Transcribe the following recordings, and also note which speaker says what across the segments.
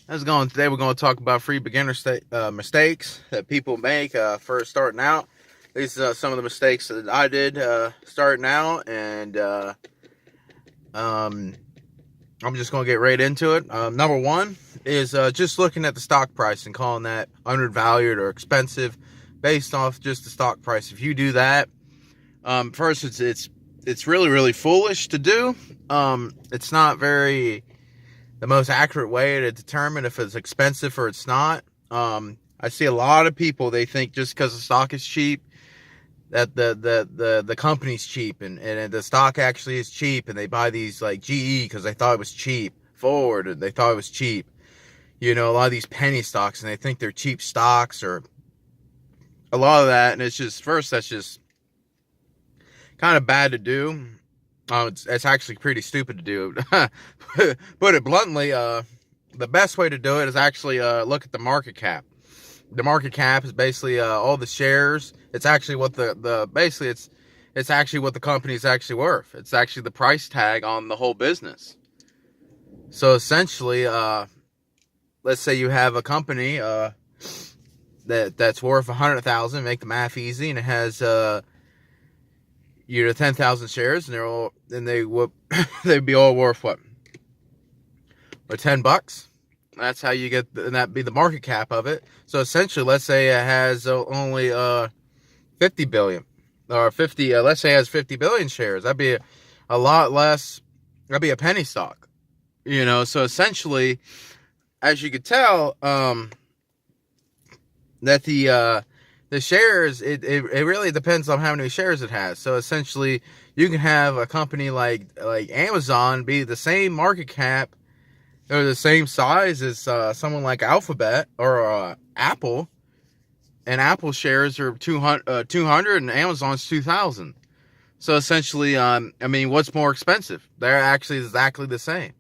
Speaker 1: How's it going? Today we're going to talk about free beginner mistakes that people make first starting out. These are some of the mistakes that I did starting out, and um, I'm just going to get right into it. Number one is just looking at the stock price and calling that undervalued or expensive based off just the stock price. If you do that, first it's really foolish to do. It's not very the most accurate way to determine if it's expensive or it's not. I see a lot of people, they think just because the stock is cheap that the company's cheap, and the stock actually is cheap, and they buy these like GE because they thought it was cheap, Ford, and they thought it was cheap. A lot of these penny stocks, and they think they're cheap stocks or a lot of that, and it's just, first, that's just kind of bad to do. It's actually pretty stupid to do. Put it bluntly, the best way to do it is actually look at the market cap. The market cap is basically all the shares. It's actually what it's actually what the company is actually worth. It's actually the price tag on the whole business. So essentially, let's say you have a company that's worth 100,000. Make the math easy, and it has 10,000 shares, and they'd be all worth what? Or $10. That's how you get, and that'd be the market cap of it. So essentially, let's say it has only 50 billion, or 50. Let's say it has 50 billion shares. That'd be a lot less. That'd be a penny stock. So essentially, as you could tell, that the shares, it really depends on how many shares it has. So essentially, you can have a company like Amazon be the same market cap or the same size as someone like Alphabet or Apple, and Apple shares are 200 and Amazon's 2,000. So essentially, what's more expensive? They're actually exactly the same,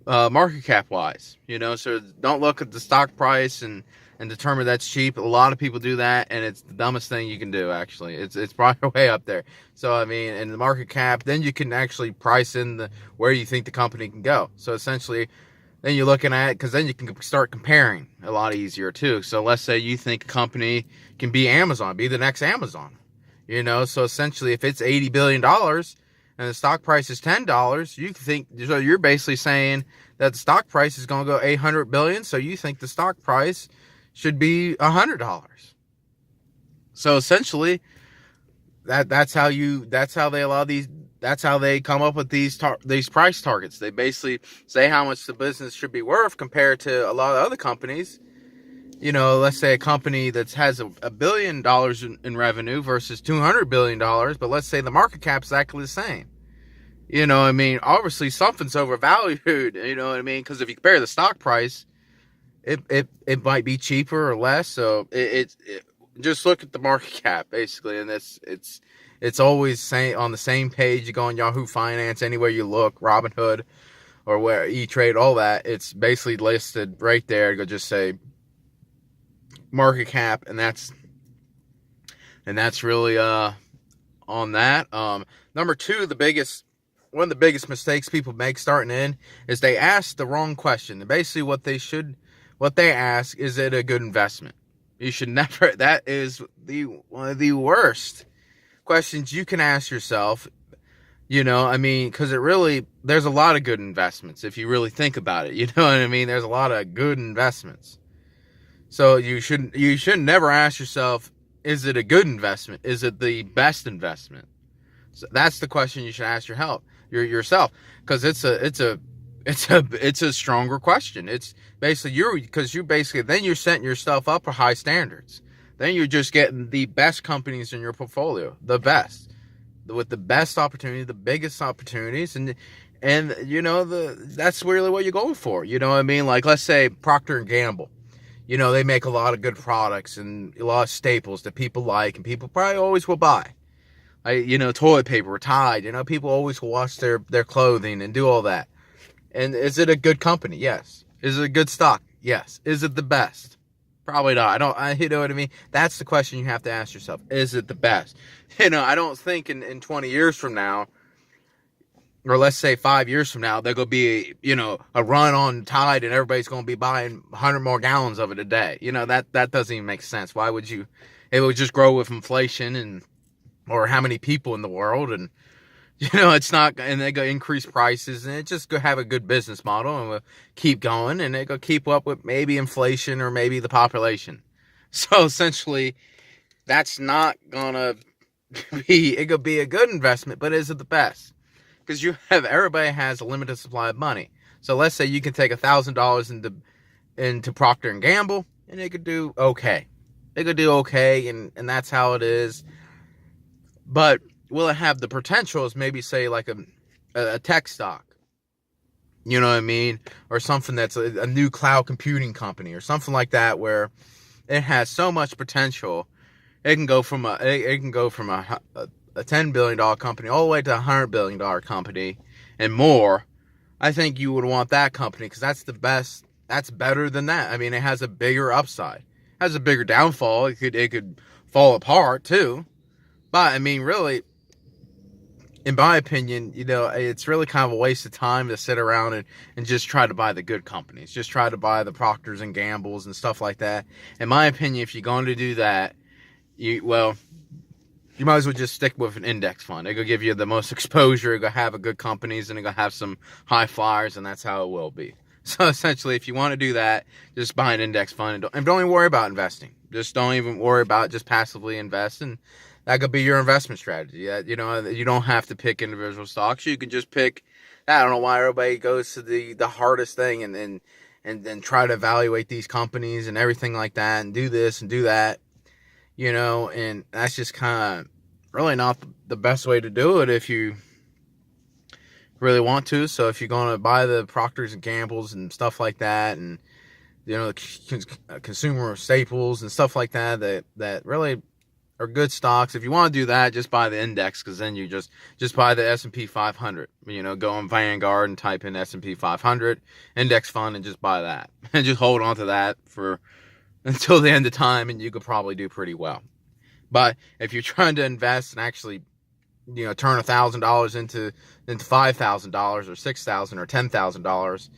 Speaker 1: market cap wise. So don't look at the stock price and determine that's cheap. A lot of people do that, and it's the dumbest thing you can do, actually. It's probably way up there. So, in the market cap, then you can actually price in where you think the company can go. So, essentially, then you're looking at it, because then you can start comparing a lot easier, too. So, let's say you think a company can be Amazon, be the next Amazon. So essentially, if it's $80 billion and the stock price is $10, so you're basically saying that the stock price is going to go 800 billion, so you think the stock price should be $100. So essentially, that's how they come up with these price targets. They basically say how much the business should be worth compared to a lot of other companies. Let's say a company that has $1 billion in revenue versus $200 billion, but let's say the market cap is exactly the same. Obviously something's overvalued, because if you compare the stock price, it might be cheaper or less. So it just look at the market cap, basically, and it's always on the same page. You go on Yahoo Finance, anywhere you look, Robinhood, or where E-Trade, all that, it's basically listed right there. Go just say market cap, and that's really on that. Number two, one of the biggest mistakes people make starting in is they ask the wrong question. And basically what they ask, is it a good investment? You should never, that is one of the worst questions you can ask yourself, because there's a lot of good investments if you really think about it, there's a lot of good investments. So you should never ask yourself, is it a good investment? Is it the best investment? So that's the question you should ask yourself, because it's a stronger question. It's basically then you're setting yourself up for high standards. Then you're just getting the best companies in your portfolio, the best, with the best opportunity, the biggest opportunities, and that's really what you're going for. Like, let's say Procter and Gamble. They make a lot of good products and a lot of staples that people like and people probably always will buy. Toilet paper, Tide. People always will wash their clothing and do all that. And is it a good company? Yes. Is it a good stock? Yes. Is it the best? Probably not. You know what I mean? That's the question you have to ask yourself. Is it the best? I don't think in 20 years from now, or let's say 5 years from now, there's going to be, a run on Tide and everybody's going to be buying 100 more gallons of it a day. That doesn't even make sense. Why would you? It would just grow with inflation or how many people in the world. And, it's not, and they go increase prices and it just go have a good business model and we'll keep going and they go keep up with maybe inflation or maybe the population. So essentially, that's not going to it could be a good investment, but is it the best? Because everybody has a limited supply of money. So let's say you can take $1,000 into Procter and Gamble, and it could do okay. It could do okay, and that's how it is. But will it have the potential? Is maybe say like a tech stock, you know what I mean, or something that's a new cloud computing company or something like that, where it has so much potential. It can go from a $10 billion company all the way to a $100 billion company and more. I think you would want that company because that's the best. That's better than that. I mean, it has a bigger upside. It has a bigger downfall. It could fall apart too. But I mean, really, in my opinion, it's really kind of a waste of time to sit around and just try to buy the good companies. Just try to buy the Procters and Gambles and stuff like that. In my opinion, if you're going to do that, you might as well just stick with an index fund. It'll give you the most exposure. It'll have a good companies and it'll have some high flyers, and that's how it will be. So essentially, if you want to do that, just buy an index fund and don't even worry about investing. Just don't even worry about just passively invest, and that could be your investment strategy. You don't have to pick individual stocks. You can just pick. I don't know why everybody goes to the hardest thing and then try to evaluate these companies and everything like that and do this and do that. And that's just kind of really not the best way to do it if you really want to. So if you're going to buy the Procters and Gambles and stuff like that, and consumer staples and stuff like that really are good stocks. If you want to do that, just buy the index, because then you just buy the S&P 500. Go on Vanguard and type in S&P 500 index fund and just buy that and just hold on to that for until the end of time, and you could probably do pretty well. But if you're trying to invest and actually, turn $1,000 into $5,000 or $6,000 or $10,000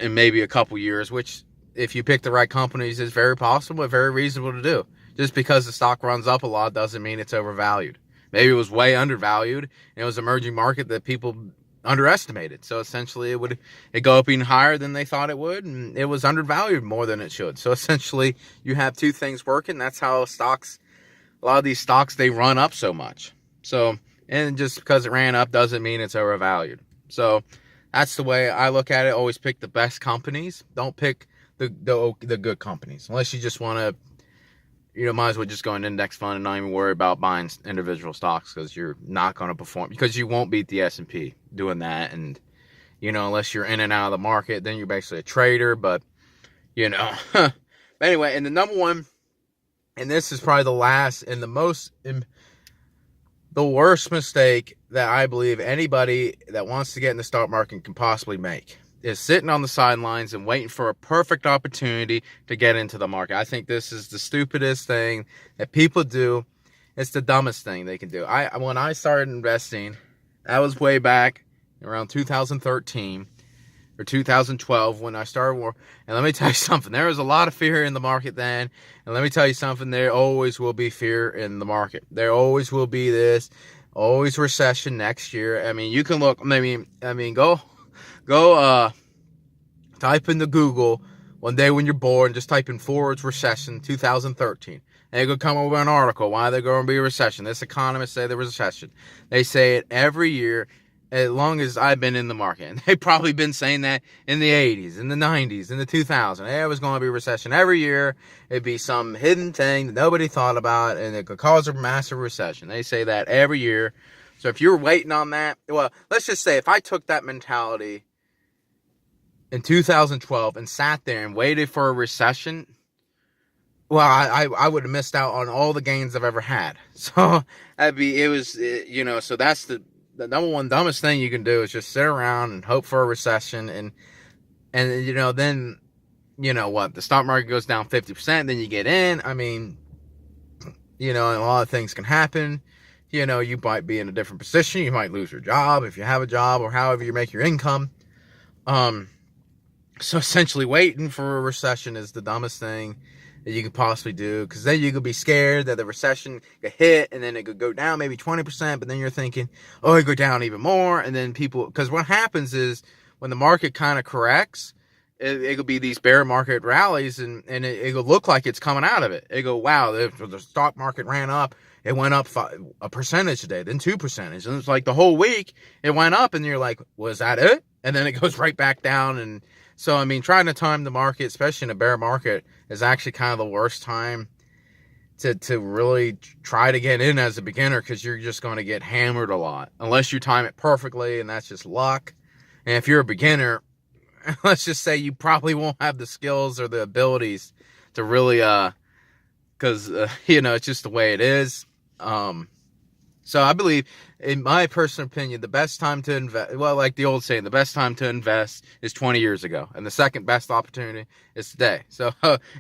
Speaker 1: in maybe a couple years, which if you pick the right companies is very possible and very reasonable to do. Just because the stock runs up a lot doesn't mean it's overvalued. Maybe it was way undervalued and it was an emerging market that people underestimated. So essentially it go up even higher than they thought it would, and it was undervalued more than it should. So essentially you have two things working. That's how a lot of these stocks, they run up so much. So, and just because it ran up doesn't mean it's overvalued. So that's the way I look at it. Always pick the best companies. Don't pick the good companies unless you just want to, might as well just go an index fund and not even worry about buying individual stocks, because you're not going to perform, because you won't beat the S&P doing that. And, unless you're in and out of the market, then you're basically a trader. But, but anyway, and the number one, and this is probably the last and the worst mistake that I believe anybody that wants to get in the stock market can possibly make, is sitting on the sidelines and waiting for a perfect opportunity to get into the market. I think this is the stupidest thing that people do. It's the dumbest thing they can do. When I started investing, that was way back around 2013 or 2012 when I started war. And let me tell you something, there was a lot of fear in the market then. And let me tell you something, there always will be fear in the market. There always will be this, always recession next year. I mean, you can look, go type into Google one day when you're bored and just type in forwards recession 2013. And it could come up with an article, why there's going to be a recession. This economists say there was a recession. They say it every year as long as I've been in the market. And they've probably been saying that in the 80s, in the 90s, in the 2000s. There was going to be a recession every year. It'd be some hidden thing that nobody thought about, and it could cause a massive recession. They say that every year. So if you're waiting on that, well, let's just say if I took that mentality in 2012 and sat there and waited for a recession, well, I would have missed out on all the gains I've ever had. So so that's the number one dumbest thing you can do, is just sit around and hope for a recession. And then, the stock market goes down 50%, then you get in. I mean, a lot of things can happen. You might be in a different position. You might lose your job if you have a job, or however you make your income. So essentially waiting for a recession is the dumbest thing that you could possibly do, because then you could be scared that the recession could hit and then it could go down maybe 20%, but then you're thinking, oh, it could go down even more. And then because what happens is when the market kind of corrects, it could be these bear market rallies, and it could look like it's coming out of it. It go, wow, the stock market ran up. It went up a percentage today, then 2%. And it's like the whole week it went up, and you're like, was that it? And then it goes right back down. And so, trying to time the market, especially in a bear market, is actually kind of the worst time to really try to get in as a beginner, because you're just going to get hammered a lot unless you time it perfectly, and that's just luck. And if you're a beginner, let's just say you probably won't have the skills or the abilities to really, because, it's just the way it is. So I believe, in my personal opinion, the best time to invest, well, like the old saying, the best time to invest is 20 years ago. And the second best opportunity is today. So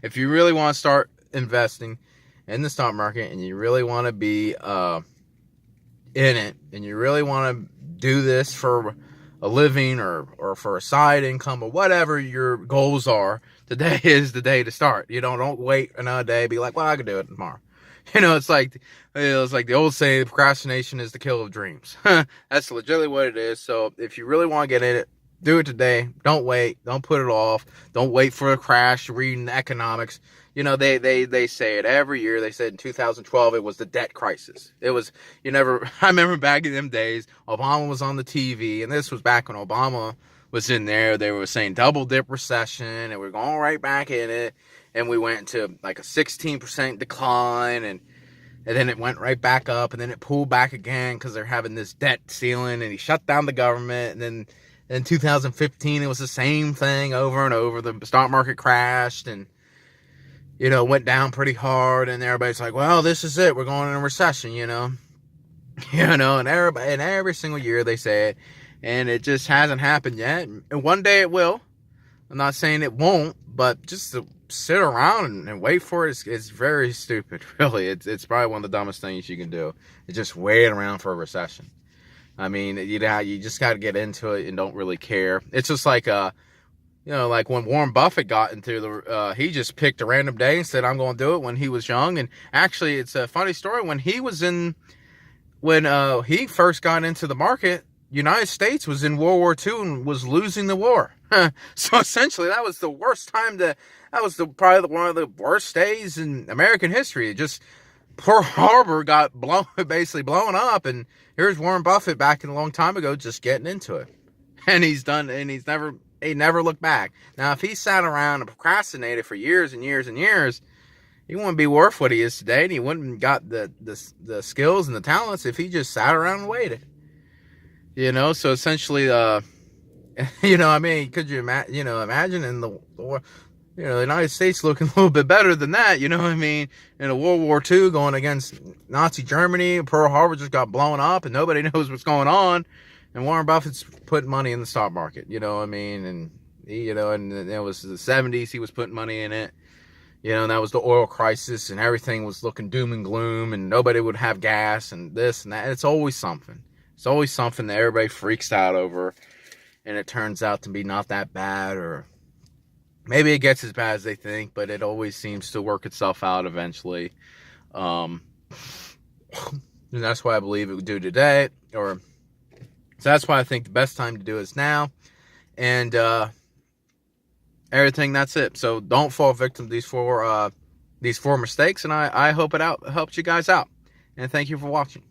Speaker 1: if you really want to start investing in the stock market, and you really want to be in it, and you really want to do this for a living or for a side income, or whatever your goals are, today is the day to start. Don't wait another day, be like, well, I can do it tomorrow. It's like the old saying, procrastination is the kill of dreams. That's legitimately what it is. So if you really want to get in it, do it today. Don't wait. Don't put it off. Don't wait for a crash. Reading economics. They say it every year. They said in 2012 it was the debt crisis. It was, I remember back in them days, Obama was on the TV, and this was back when Obama was in there. They were saying double dip recession, and we're going right back in it. And we went to like a 16% decline, and then it went right back up, and then it pulled back again because they're having this debt ceiling, and he shut down the government. And then in 2015, it was the same thing over and over. The stock market crashed, and went down pretty hard, and everybody's like, well, this is it. We're going in a recession, and every single year they say it, and it just hasn't happened yet. And one day it will. I'm not saying it won't, but just to sit around and wait for it is very stupid, really. It's probably one of the dumbest things you can do. It's just wait around for a recession. You just got to get into it and don't really care. It's just like, like when Warren Buffett got into he just picked a random day and said, I'm going to do it, when he was young. And actually, it's a funny story. When he first got into the market, United States was in World War II and was losing the war. So essentially, that was the worst time probably one of the worst days in American history. Just Pearl Harbor got basically blown up, and here's Warren Buffett back in a long time ago just getting into it. And he never looked back. Now, if he sat around and procrastinated for years and years and years, he wouldn't be worth what he is today, and he wouldn't have got the skills and the talents if he just sat around and waited. So essentially, could you imagine in the United States looking a little bit better than that, in a World War II going against Nazi Germany, Pearl Harbor just got blown up and nobody knows what's going on, and Warren Buffett's putting money in the stock market, and and it was the 70s, he was putting money in it, and that was the oil crisis, and everything was looking doom and gloom, and nobody would have gas, and this and that. It's always something. It's always something that everybody freaks out over, and it turns out to be not that bad, or maybe it gets as bad as they think, but it always seems to work itself out eventually. And that's why I believe it would do today, so that's why I think the best time to do it is now, and everything. That's it. So don't fall victim to these four mistakes, and I hope it helps you guys out. And thank you for watching.